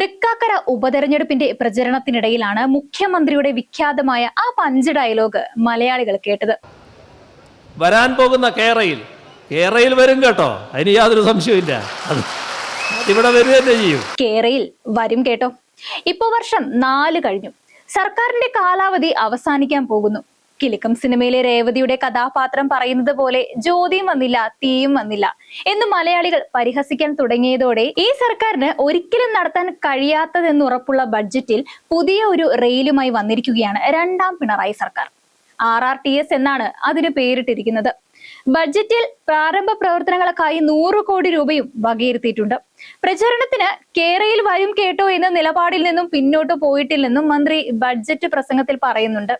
തൃക്കാക്കര ഉപതെരഞ്ഞെടുപ്പിന്റെ പ്രചരണത്തിനിടയിലാണ് മുഖ്യമന്ത്രിയുടെ വിഖ്യാതമായ ആ പഞ്ച് ഡയലോഗ് മലയാളികൾ കേട്ടത്. വരാൻ പോകുന്ന കേരയിൽ വരും കേട്ടോ, അതിന് യാതൊരു സംശയമില്ല. ഇവിടെ വരിക തന്നെ ചെയ്യും. കേരയിൽ വരും കേട്ടോ. ഇപ്പൊ വർഷം 4 കഴിഞ്ഞു. സർക്കാരിന്റെ കാലാവധി അവസാനിക്കാൻ പോകുന്നു. കിലുക്കം സിനിമയിലെ രേവതിയുടെ കഥാപാത്രം പറയുന്നത് പോലെ ജ്യോതിയും വന്നില്ല, തീയും വന്നില്ല എന്ന് മലയാളികൾ പരിഹസിക്കാൻ തുടങ്ങിയതോടെ ഈ സർക്കാരിന് ഒരിക്കലും നടത്താൻ കഴിയാത്തതെന്ന് ഉറപ്പുള്ള ബഡ്ജറ്റിൽ പുതിയ ഒരു റെയിലുമായി വന്നിരിക്കുകയാണ് രണ്ടാം പിണറായി സർക്കാർ. RRTS എന്നാണ് അതിന് പേരിട്ടിരിക്കുന്നത്. ബഡ്ജറ്റിൽ പ്രാരംഭ പ്രവർത്തനങ്ങൾക്കായി 100 കോടി രൂപയും വകയിരുത്തിയിട്ടുണ്ട്. പ്രചരണത്തിന് കേരയിൽ വരും കേട്ടോ എന്ന നിലപാടിൽ നിന്നും പിന്നോട്ട് പോയിട്ടില്ലെന്നും മന്ത്രി ബഡ്ജറ്റ് പ്രസംഗത്തിൽ പറയുന്നുണ്ട്.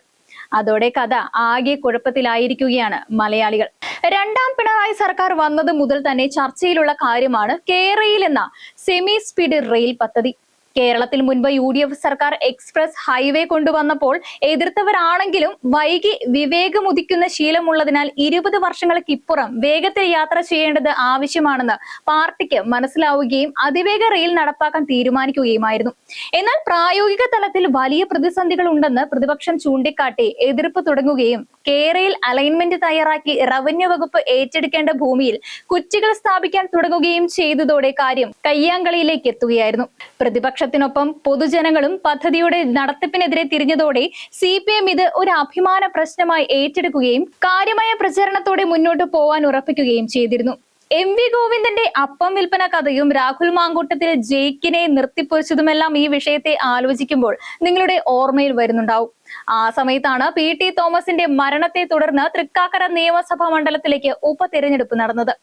അതോടെ കഥ ആകെ കുഴപ്പത്തിലായിരിക്കുകയാണ് മലയാളികൾ. രണ്ടാം പിണറായി സർക്കാർ വന്നത് മുതൽ തന്നെ ചർച്ചയിലുള്ള കാര്യമാണ് കേരയിൽ എന്ന സെമി സ്പീഡ് റെയിൽ പദ്ധതി. കേരളത്തിൽ മുൻപ് UDF സർക്കാർ എക്സ്പ്രസ് ഹൈവേ കൊണ്ടുവന്നപ്പോൾ എതിർത്തവരാണെങ്കിലും വൈകി വിവേകമുദിക്കുന്ന ശീലമുള്ളതിനാൽ 20 വർഷങ്ങൾക്കിപ്പുറം വേഗത്തിൽ യാത്ര ചെയ്യേണ്ടത് ആവശ്യമാണെന്ന് പാർട്ടിക്ക് മനസ്സിലാവുകയും അതിവേഗ റെയിൽ നടപ്പാക്കാൻ തീരുമാനിക്കുകയുമായിരുന്നു. എന്നാൽ പ്രായോഗിക തലത്തിൽ വലിയ പ്രതിസന്ധികൾ ഉണ്ടെന്ന് പ്രതിപക്ഷം ചൂണ്ടിക്കാട്ടി എതിർപ്പ് തുടങ്ങുകയും കേരയിൽ അലൈൻമെന്റ് തയ്യാറാക്കി റവന്യൂ വകുപ്പ് ഏറ്റെടുക്കേണ്ട ഭൂമിയിൽ കുറ്റികൾ സ്ഥാപിക്കാൻ തുടങ്ങുകയും ചെയ്തതോടെ കാര്യം കയ്യാങ്കളിയിലേക്ക് എത്തുകയായിരുന്നു. പ്രതിപക്ഷത്തിനൊപ്പം പൊതുജനങ്ങളും പദ്ധതിയുടെ നടത്തിപ്പിനെതിരെ തിരിഞ്ഞതോടെ CPM ഇത് ഒരു അഭിമാന പ്രശ്നമായി ഏറ്റെടുക്കുകയും കാര്യമായ പ്രചരണത്തോടെ മുന്നോട്ട് പോവാൻ ഉറപ്പിക്കുകയും ചെയ്തിരുന്നു. MV ഗോവിന്ദന്റെ അപ്പം വിൽപ്പന കഥയും രാഹുൽ മാങ്കൂട്ടത്തിൽ ജയിക്കിനെ നിർത്തിപ്പൊരിച്ചതുമെല്ലാം ഈ വിഷയത്തെ ആലോചിക്കുമ്പോൾ നിങ്ങളുടെ ഓർമ്മയിൽ വരുന്നുണ്ടാവും. ആ സമയത്താണ് PT തോമസിന്റെ മരണത്തെ തുടർന്ന് തൃക്കാക്കര നിയമസഭാ മണ്ഡലത്തിലേക്ക് ഉപതെരഞ്ഞെടുപ്പ് നടന്നത്.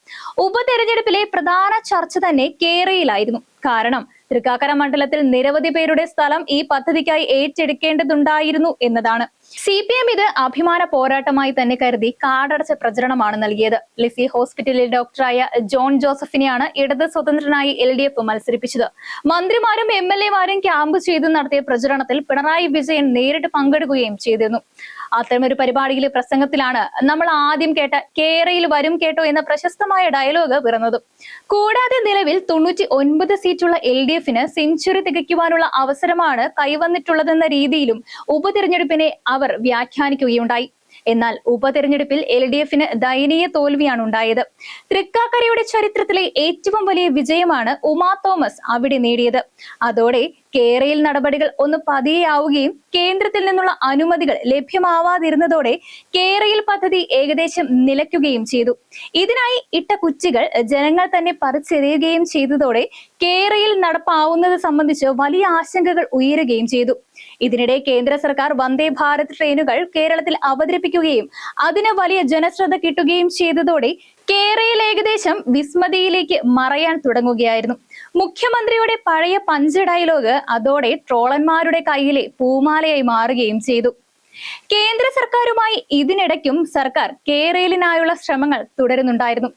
ഉപതെരഞ്ഞെടുപ്പിലെ പ്രധാന ചർച്ച തന്നെ കേരയിലായിരുന്നു. കാരണം തൃക്കാക്കര മണ്ഡലത്തിൽ നിരവധി പേരുടെ സ്ഥലം ഈ പദ്ധതിക്കായി ഏറ്റെടുക്കേണ്ടതുണ്ടായിരുന്നു എന്നതാണ്. CPM ഇത് അഭിമാന പോരാട്ടമായി തന്നെ കരുതി കാടടച്ച പ്രചരണമാണ് നൽകിയത്. ലിസി ഹോസ്പിറ്റലിലെ ഡോക്ടറായ ജോൺ ജോസഫിനെയാണ് ഇടത് സ്വതന്ത്രനായി LDF മത്സരിപ്പിച്ചത്. മന്ത്രിമാരും MLA-മാരും ക്യാമ്പ് ചെയ്ത് നടത്തിയ പ്രചരണത്തിൽ പിണറായി വിജയൻ നേരിട്ട് പങ്കെടുക്കുകയും ചെയ്തിരുന്നു. അത്തരമൊരു പരിപാടിയിലെ പ്രസംഗത്തിലാണ് നമ്മൾ ആദ്യം കേട്ട കേരയിൽ വരും കേട്ടോ എന്ന പ്രശസ്തമായ ഡയലോഗ് പിറന്നത്. കൂടാതെ നിലവിൽ 99 സീറ്റുള്ള LDF-ന് സെഞ്ചുറി തികയ്ക്കുവാനുള്ള അവസരമാണ് കൈവന്നിട്ടുള്ളതെന്ന രീതിയിലും ഉപതെരഞ്ഞെടുപ്പിനെ അവർ വ്യാഖ്യാനിക്കുകയുണ്ടായി. എന്നാൽ ഉപതെരഞ്ഞെടുപ്പിൽ LDF-ന് ദയനീയ തോൽവിയാണ് ഉണ്ടായത്. തൃക്കാക്കരയുടെ ചരിത്രത്തിലെ ഏറ്റവും വലിയ വിജയമാണ് ഉമാ തോമസ് അവിടെ നേടിയത്. അതോടെ കേരയിൽ നടപടികൾ ഒന്ന് പതിയെയാവുകയും കേന്ദ്രത്തിൽ നിന്നുള്ള അനുമതികൾ ലഭ്യമാവാതിരുന്നതോടെ കേരയിൽ പദ്ധതി ഏകദേശം നിലയ്ക്കുകയും ചെയ്തു. ഇതിനായി ഇട്ട കുറ്റികൾ ജനങ്ങൾ തന്നെ പറിച്ചെറിയുകയും ചെയ്തതോടെ കേരയിൽ നടപ്പാവുന്നത് സംബന്ധിച്ച് വലിയ ആശങ്കകൾ ഉയരുകയും ചെയ്തു. ഇതിനിടെ കേന്ദ്ര സർക്കാർ വന്ദേ ഭാരത് ട്രെയിനുകൾ കേരളത്തിൽ അവതരിപ്പിക്കുകയും അതിന് വലിയ ജനശ്രദ്ധ കിട്ടുകയും ചെയ്തതോടെ കേരയിൽ ഏകദേശം വിസ്മൃതിയിലേക്ക് മറയാൻ തുടങ്ങുകയായിരുന്നു. മുഖ്യമന്ത്രിയുടെ പഴയ പഞ്ച് ഡയലോഗ് അതോടെ ട്രോളന്മാരുടെ കയ്യിലെ പൂമാലയായി മാറുകയും ചെയ്തു. കേന്ദ്ര സർക്കാരുമായി ഇതിനിടയ്ക്കും സർക്കാർ കേരളിനായുള്ള ശ്രമങ്ങൾ തുടരുന്നുണ്ടായിരുന്നു.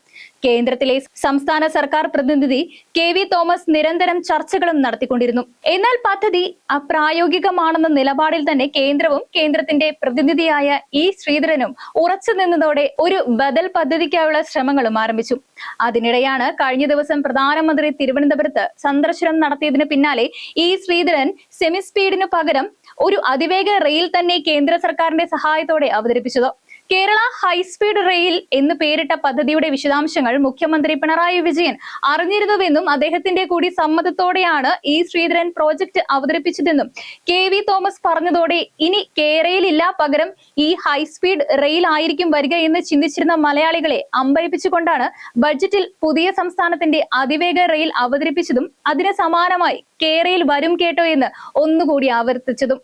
കേന്ദ്രത്തിലെ സംസ്ഥാന സർക്കാർ പ്രതിനിധി KV തോമസ് നിരന്തരം ചർച്ചകളും നടത്തിക്കൊണ്ടിരുന്നു. എന്നാൽ പദ്ധതി അപ്രായോഗികമാണെന്ന നിലപാടിൽ തന്നെ കേന്ദ്രവും കേന്ദ്രത്തിന്റെ പ്രതിനിധിയായ ശ്രീധരനും ഉറച്ചു നിന്നതോടെ ഒരു ബദൽ പദ്ധതിക്കായുള്ള ശ്രമങ്ങളും ആരംഭിച്ചു. അതിനിടെയാണ് കഴിഞ്ഞ ദിവസം പ്രധാനമന്ത്രി തിരുവനന്തപുരത്ത് സന്ദർശനം നടത്തിയതിന് പിന്നാലെ ശ്രീധരൻ സെമി സ്പീഡിനു പകരം ഒരു അതിവേഗ റെയിൽ തന്നെ കേന്ദ്ര സർക്കാരിന്റെ സഹായത്തോടെ അവതരിപ്പിച്ചത്. കേരള ഹൈസ്പീഡ് റെയിൽ എന്ന് പേരിട്ട പദ്ധതിയുടെ വിശദാംശങ്ങൾ മുഖ്യമന്ത്രി പിണറായി വിജയൻ അറിഞ്ഞിരുന്നുവെന്നും അദ്ദേഹത്തിന്റെ കൂടി സമ്മതത്തോടെയാണ് ശ്രീധരൻ പ്രോജക്ട് അവതരിപ്പിച്ചതെന്നും KV തോമസ് പറഞ്ഞതോടെ ഇനി കേരളയിലില്ല, പകരം ഹൈസ്പീഡ് റെയിൽ ആയിരിക്കും വരിക എന്ന് ചിന്തിച്ചിരുന്ന മലയാളികളെ അമ്പരിപ്പിച്ചുകൊണ്ടാണ് ബഡ്ജറ്റിൽ പുതിയ സംസ്ഥാനത്തിന്റെ അതിവേഗ റെയിൽ അവതരിപ്പിച്ചതും അതിന് സമാനമായി കേരയിൽ വരും കേട്ടോ എന്ന് ഒന്നുകൂടി ആവർത്തിച്ചതും.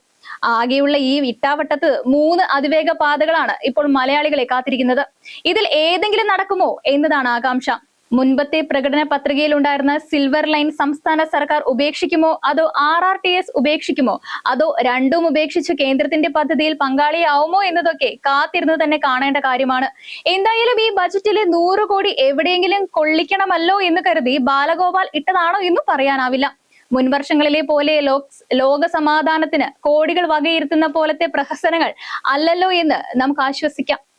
ആകെയുള്ള ഇട്ടാവട്ടത്ത് 3 അതിവേഗ പാതകളാണ് ഇപ്പോൾ മലയാളികളെ കാത്തിരിക്കുന്നത്. ഇതിൽ ഏതെങ്കിലും നടക്കുമോ എന്നതാണ് ആകാംക്ഷ. മുൻപത്തെ പ്രകടന പത്രികയിൽ ഉണ്ടായിരുന്ന സിൽവർ ലൈൻ സംസ്ഥാന സർക്കാർ ഉപേക്ഷിക്കുമോ, അതോ RRTS ഉപേക്ഷിക്കുമോ, അതോ രണ്ടും ഉപേക്ഷിച്ച് കേന്ദ്രത്തിന്റെ പദ്ധതിയിൽ പങ്കാളിയാവുമോ എന്നതൊക്കെ കാത്തിരുന്ന് തന്നെ കാണേണ്ട കാര്യമാണ്. എന്തായാലും ഈ ബജറ്റിലെ 100 കോടി എവിടെയെങ്കിലും കൊള്ളിക്കണമല്ലോ എന്ന് കരുതി ബാലഗോപാൽ ഇട്ടതാണോ എന്നും പറയാനാവില്ല. മുൻവർഷങ്ങളിലെ പോലെ ലോക സമാധാനത്തിന് കോടികൾ വകയിരുത്തുന്ന പോലത്തെ പ്രഹസനങ്ങൾ അല്ലല്ലോ എന്ന് നമുക്ക് ആശ്വസിക്കാം.